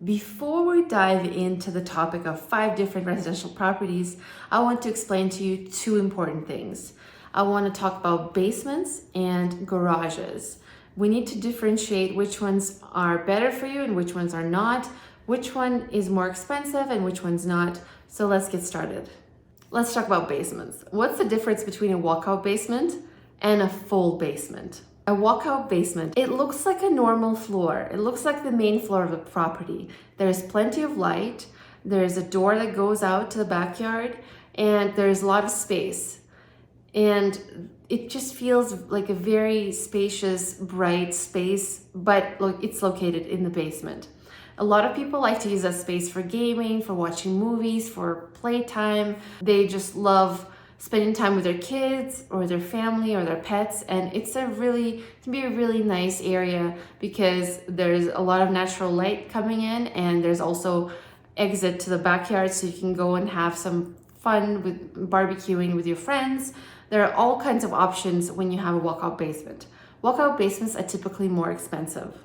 Before we dive into the topic of 5 different residential properties, I want to explain to you 2 important things. I want to talk about basements and garages. We need to differentiate which ones are better for you and which ones are not, which one is more expensive and which one's not. So let's get started. Let's talk about basements. What's the difference between a walkout basement and a full basement? A walkout basement, it looks like a normal floor. It looks like the main floor of a property. There's plenty of light, there's a door that goes out to the backyard, and there's a lot of space. And it just feels like a very spacious, bright space, but it's located in the basement. A lot of people like to use that space for gaming, for watching movies, for playtime. They just love spending time with their kids or their family or their pets, and it can be a really nice area because there's a lot of natural light coming in, and there's also exit to the backyard so you can go and have some fun with barbecuing with your friends. There are all kinds of options when you have a walkout basement. Walkout basements are typically more expensive.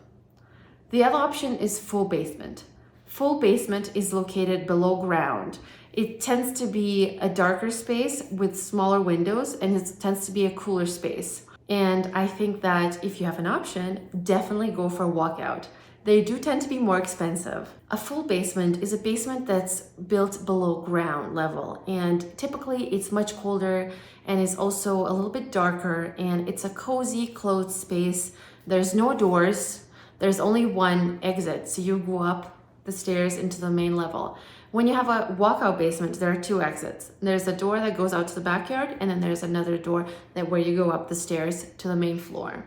The other option is full basement. Full basement is located below ground. It tends to be a darker space with smaller windows, and it tends to be a cooler space. And I think that if you have an option, definitely go for a walkout. They do tend to be more expensive. A full basement is a basement that's built below ground level, and typically it's much colder and is also a little bit darker, and it's a cozy, closed space. There's no doors. There's only one exit, so you go up the stairs into the main level. When you have a walkout basement, there are 2 exits. There's a door that goes out to the backyard, and then there's another door where you go up the stairs to the main floor.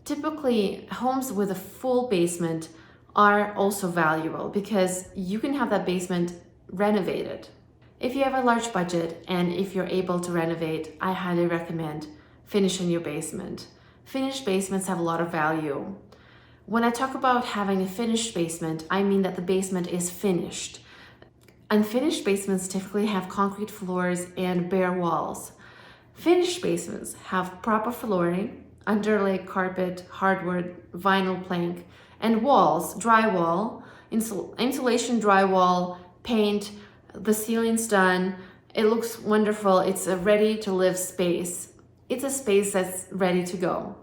Typically, homes with a full basement are also valuable because you can have that basement renovated. If you have a large budget and if you're able to renovate, I highly recommend finishing your basement. Finished basements have a lot of value. When I talk about having a finished basement, I mean that the basement is finished. Unfinished basements typically have concrete floors and bare walls. Finished basements have proper flooring, underlay carpet, hardwood, vinyl plank, and walls, drywall, insulation drywall, paint, the ceiling's done. It looks wonderful. It's a ready to live space. It's a space that's ready to go.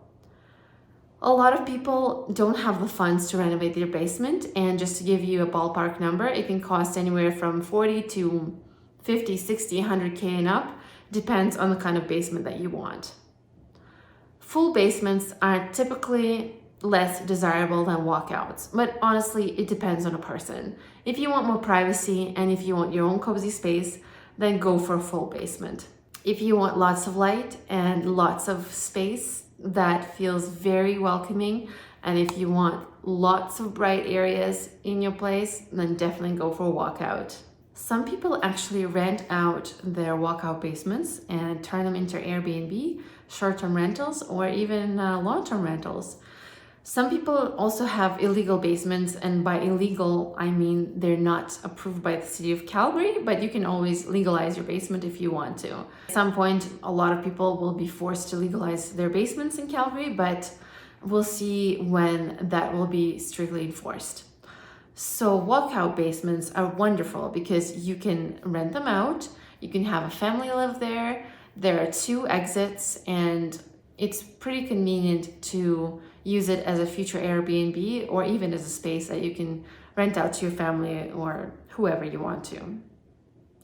A lot of people don't have the funds to renovate their basement, and just to give you a ballpark number, it can cost anywhere from 40 to 50, 60, 100K and up, depends on the kind of basement that you want. Full basements are typically less desirable than walkouts, but honestly, it depends on a person. If you want more privacy and if you want your own cozy space, then go for a full basement. If you want lots of light and lots of space that feels very welcoming, and if you want lots of bright areas in your place, then definitely go for a walkout. Some people actually rent out their walkout basements and turn them into Airbnb, short-term rentals, or even long-term rentals. Some people also have illegal basements, and by illegal, I mean they're not approved by the city of Calgary, but you can always legalize your basement if you want to. At some point, a lot of people will be forced to legalize their basements in Calgary, but we'll see when that will be strictly enforced. So walkout basements are wonderful because you can rent them out, you can have a family live there, there are 2 exits, and it's pretty convenient to use it as a future Airbnb or even as a space that you can rent out to your family or whoever you want to.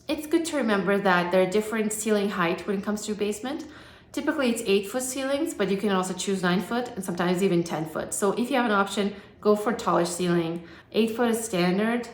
It's good to remember that there are different ceiling height when it comes to a basement. Typically it's 8-foot ceilings, but you can also choose 9-foot and sometimes even 10-foot. So if you have an option, go for a taller ceiling. 8-foot is standard.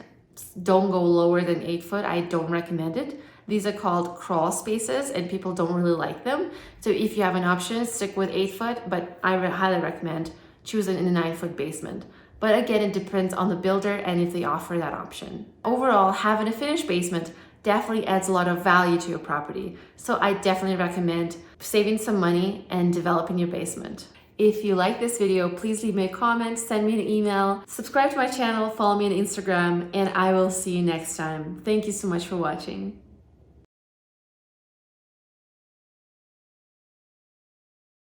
Don't go lower than 8-foot. I don't recommend it. These are called crawl spaces and people don't really like them. So if you have an option, stick with 8-foot, but I highly recommend choosing a 9-foot basement. But again, it depends on the builder and if they offer that option. Overall, having a finished basement definitely adds a lot of value to your property. So I definitely recommend saving some money and developing your basement. If you like this video, please leave me a comment, send me an email, subscribe to my channel, follow me on Instagram, and I will see you next time. Thank you so much for watching.